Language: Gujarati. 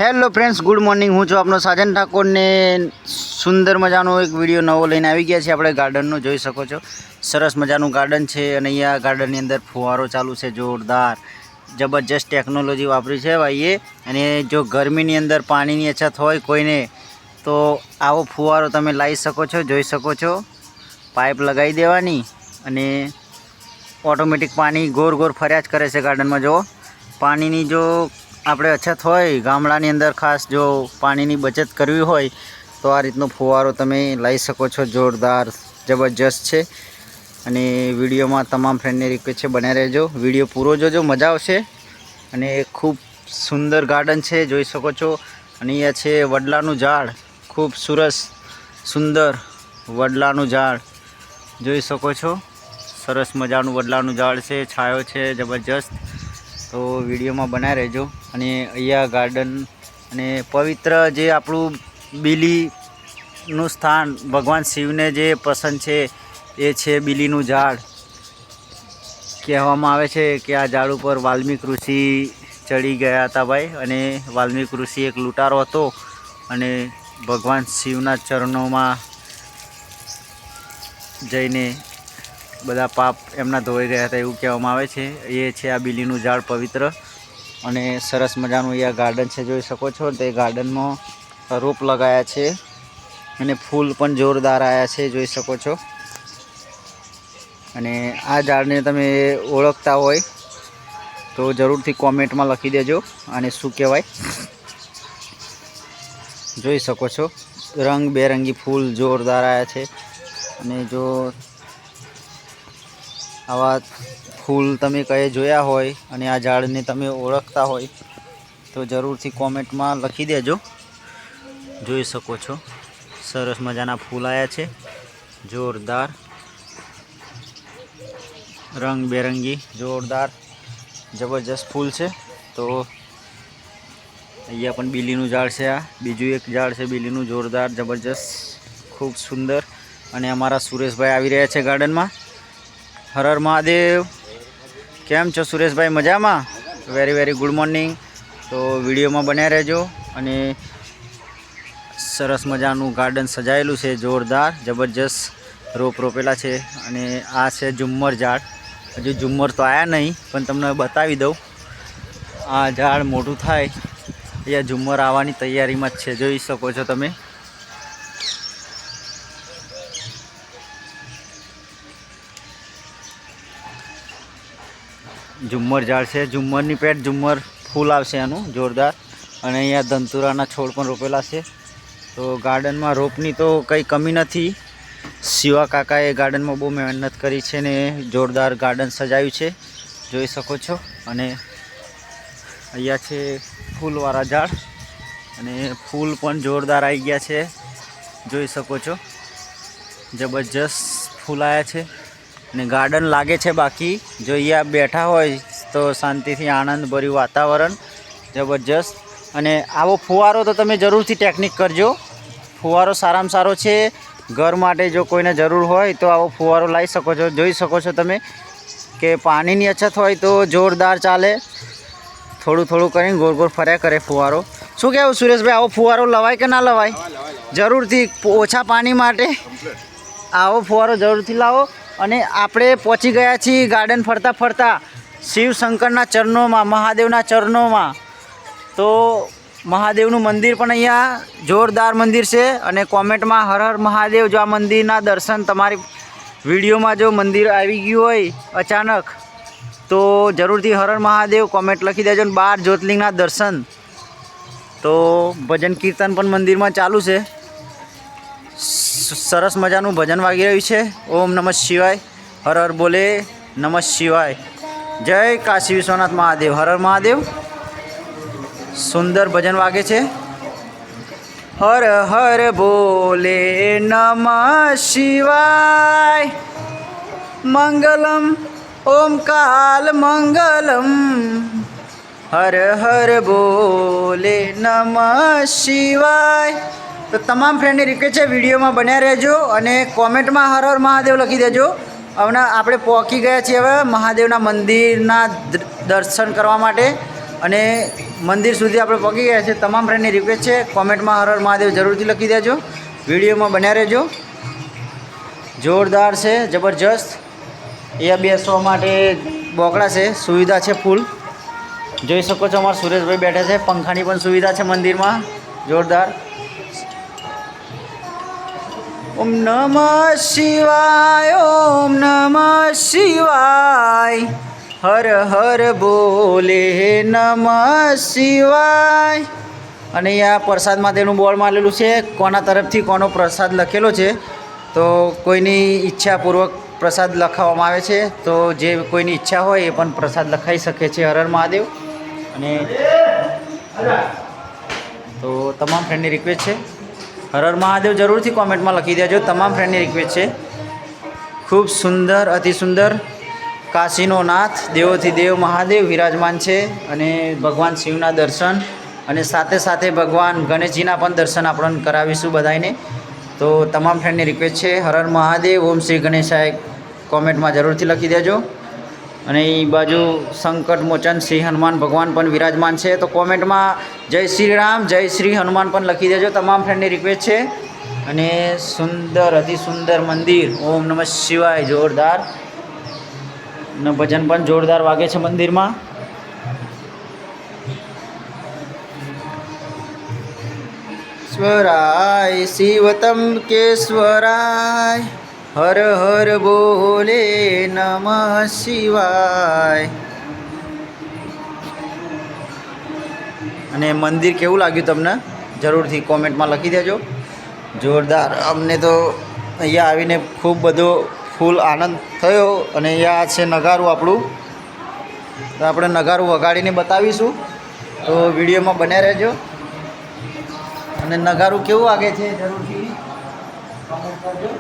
Hello friends, good morning. હું છું આપનો સાજન ઠાકોર ને સુંદર મજાનો એક વિડીયો નવો લઈને આવી ગયા છે। આપણે ગાર્ડનનું જોઈ શકો છો, સરસ મજાનું ગાર્ડન છે અને અહીંયા ગાર્ડનની અંદર ફુવારો ચાલુ છે, જોરદાર જબરજસ્ત ટેકનોલોજી વાપરી છે ભાઈએ। અને જો ગરમીની અંદર પાણીની અછત હોય કોઈને, તો આવો ફુવારો તમે લાવી શકો છો। જોઈ શકો છો, પાઇપ લગાવી દેવાની અને ઓટોમેટિક પાણી ગોર ગોર ફર્યા જ કરે છે ગાર્ડનમાં। જો પાણીની જો આપણે અછત હોય ગામડાની અંદર, ખાસ જો પાણીની બચત કરવી હોય તો આ રીતનો ફુવારો તમે લઈ શકો છો। જોરદાર જબરજસ્ત છે। અને વિડીયોમાં તમામ ફ્રેન્ડને રિક્વેસ્ટ છે બને રહેજો, વિડીયો પૂરો જોજો, મજા આવશે। અને ખૂબ સુંદર ગાર્ડન છે, જોઈ શકો છો। અને અહીંયા છે વડલાનું ઝાડ, ખૂબ સુંદર વડલાનું ઝાડ જોઈ શકો છો। સરસ મજાનું વડલાનું ઝાડ છે, છાયો છે જબરજસ્ત। તો વિડીયોમાં બનાવી રહેજો। અને અહીંયા ગાર્ડન અને પવિત્ર જે આપણું બીલીનું સ્થાન, ભગવાન શિવને જે પસંદ છે એ છે બીલીનું ઝાડ। કહેવામાં આવે છે કે આ ઝાડ ઉપર વાલ્મીક ઋષિ ચડી ગયા હતા ભાઈ। અને વાલ્મીક ઋષિ એક લૂંટારો હતો અને ભગવાન શિવના ચરણોમાં જઈને બધા પાપ એમના ધોઈ ગયા હતા એવું કહેવામાં આવે છે। એ છે આ બીલીનું ઝાડ પવિત્ર અને સરસ મજાનું અહીંયા ગાર્ડન છે, જોઈ શકો છો। તે ગાર્ડનમાં રોપ લગાયા છે અને ફૂલ પણ જોરદાર આવ્યા છે, જોઈ શકો છો। અને આ ઝાડને તમે ઓળખતા હોય તો જરૂરથી કોમેન્ટમાં લખી દેજો અને શું કહેવાય। જોઈ શકો છો, રંગબેરંગી ફૂલ જોરદાર આવ્યા છે। અને જો આવા ફૂલ તમે કઈ જોયા હોય અને આ ઝાડને તમે ઓળખતા હોય તો જરૂરથી કોમેન્ટમાં લખી દેજો। જોઈ શકો છો, સરસ મજાના ફૂલ આવ્યા છે, જોરદાર રંગબેરંગી જોરદાર જબરજસ્ત ફૂલ છે। તો અહીંયા પણ બીલીનું ઝાડ છે, આ બીજું એક ઝાડ છે બીલીનું, જોરદાર જબરજસ્ત ખૂબ સુંદર। અને અમારા સુરેશભાઈ આવી રહ્યા છે ગાર્ડનમાં। હર હર મહાદેવ, કેમ છો સુરેશભાઈ? મજામાં? Very good morning. તો વિડીયોમાં બન્યા રહેજો। અને સરસ મજાનું ગાર્ડન સજાયેલું છે, જોરદાર જબરજસ્ત રોપ રોપેલા છે। અને આ છે ઝુમ્મર ઝાડ, હજુ ઝુમ્મર તો આવ્યા નહીં પણ તમને બતાવી દઉં। આ ઝાડ મોટું થાય અહીંયા ઝુમ્મર આવવાની તૈયારીમાં જ છે, જોઈ શકો છો તમે। ઝુમ્મર ઝાડ છે, ઝુમ્મરની પેટ ઝુમ્મર ફૂલ આવશે એનું જોરદાર। અને અહીંયા ધંતુરાના છોડ પણ રોપેલા છે। તો ગાર્ડનમાં રોપની તો કંઈ કમી નથી। શિવા કાકાએ ગાર્ડનમાં બહુ મહેનત કરી છે ને જોરદાર ગાર્ડન સજાવ્યું છે, જોઈ શકો છો। અને અહીંયા છે ફૂલવાળા ઝાડ અને ફૂલ પણ જોરદાર આવી ગયા છે, જોઈ શકો છો। જબરજસ્ત ફૂલ આવ્યા છે અને ગાર્ડન લાગે છે બાકી જો અહીંયા બેઠા હોય તો શાંતિથી આનંદભર્યું વાતાવરણ જબરજસ્ત। અને આવો ફુવારો તો તમે જરૂરથી ટેકનિક કરજો। ફુવારો સારામાં સારો છે ઘર માટે, જો કોઈને જરૂર હોય તો આવો ફુવારો લાવી શકો છો। જોઈ શકો છો તમે કે પાણીની અછત હોય તો જોરદાર ચાલે, થોડું થોડું કરીને ગોળ ગોળ ફર્યા કરે ફુવારો। શું કહેવું સુરેશભાઈ, આવો ફુવારો લવાય કે ના લવાય? જરૂરથી ઓછા પાણી માટે આવો ફુવારો જરૂરથી લાવો। અને આપણે પહોંચી ગયા છીએ ગાર્ડન ફરતા ફરતા શિવ શંકરના ચરણોમાં, મહાદેવના ચરણોમાં। તો મહાદેવનું મંદિર પણ અહીંયા જોરદાર મંદિર છે। અને કોમેન્ટમાં હર હર મહાદેવ, જો આ મંદિરના દર્શન તમારી વિડીયોમાં જો મંદિર આવી ગયું હોય અચાનક તો જરૂરથી હર હર મહાદેવ કોમેન્ટ લખી દેજો। અને 12 જ્યોતિર્લિંગના દર્શન, તો ભજન કીર્તન પણ મંદિરમાં ચાલુ છે, સરસ મજાનું ભજન વાગી રહ્યું છે। ઓમ નમઃ શિવાય, હર હર બોલે નમઃ શિવાય, જય કાશી વિશ્વનાથ મહાદેવ, હર હર મહાદેવ। સુંદર ભજન વાગે છે, હર હર બોલે નમઃ શિવાય, મંગલમ ઓમકાલ મંગલમ, હર હર બોલે નમઃ શિવાય। તો તમામ ફ્રેન્ડની રિક્વેસ્ટ છે વિડીયોમાં બન્યા રહેજો અને કોમેન્ટમાં હર હર મહાદેવ લખી દેજો। હવે આપણે પહોંચી ગયા છીએ હવે મહાદેવના મંદિરના દર્શન કરવા માટે। અને મંદિર સુધી આપણે પહોંચી ગયા છે. તમામ ફ્રેન્ડની રિક્વેસ્ટ છે કોમેન્ટમાં હર હર મહાદેવ જરૂરથી લખી દેજો. વિડીયોમાં બન્યા રહેજો. જોરદાર છે, જબરજસ્ત. અહીંયા બેસવા માટે બોકડા છે, સુવિધા છે ફૂલ. જોઈ શકો છો અમારા સુરેશભાઈ બેઠા છે. પંખાની પણ સુવિધા છે મંદિરમાં, જોરદાર. ઓમ નમઃ શિવાય, ઓમ નમઃ શિવાય, હર હર બોલે નમઃ શિવાય. અને અહીંયા પ્રસાદ માટેનું બોર્ડ મારેલું છે, કોના તરફથી કોનો પ્રસાદ લખેલો છે. તો કોઈની ઈચ્છાપૂર્વક પ્રસાદ લખાવવામાં આવે છે, તો જે કોઈની ઈચ્છા હોય એ પણ પ્રસાદ લખાઈ શકે છે. હર હર મહાદેવ. અને તો તમામ ફ્રેન્ડની રિક્વેસ્ટ છે હર હર મહાદેવ જરૂરથી કોમેન્ટમાં લખી દેજો. તમામ ફ્રેન્ડની રિક્વેસ્ટ છે. ખૂબ સુંદર, અતિ સુંદર કાશીનો નાથ, દેવોથી દેવ મહાદેવ વિરાજમાન છે. અને ભગવાન શિવના દર્શન અને સાથે સાથે ભગવાન ગણેશજીના પણ દર્શન આપણને કરાવીશું બધાને. તો તમામ ફ્રેન્ડની રિક્વેસ્ટ છે હર હર મહાદેવ, ઓમ શ્રી ગણેશાય કોમેન્ટમાં જરૂરથી લખી દેજો. અને એ બાજુ સંકટ મોચન શ્રી હનુમાન ભગવાન પણ વિરાજમાન છે. તો કોમેન્ટમાં જય શ્રી રામ, જય શ્રી હનુમાન પણ લખી દેજો. તમામ ફ્રેન્ડની રિક્વેસ્ટ છે. અને સુંદર, અતિ સુંદર મંદિર. ઓમ નમઃ શિવાય, જોરદાર. અને ભજન પણ જોરદાર વાગે છે મંદિરમાં. સ્વરાય શિવતમ કેશ્વરાય, હર હર બોલે નમઃ શિવાય. અને મંદિર કેવું લાગ્યું તમને જરૂરથી કોમેન્ટમાં લખી દેજો. જોરદાર. અમને તો અહીંયા આવીને ખૂબ બધો ફૂલ આનંદ થયો. અને અહીંયા છે નગારું આપણું, તો આપણે નગારું વગાડીને બતાવીશું. તો વિડીયોમાં બન્યા રહેજો. અને નગારું કેવું વાગે છે જરૂરથી કોમેન્ટ કરજો.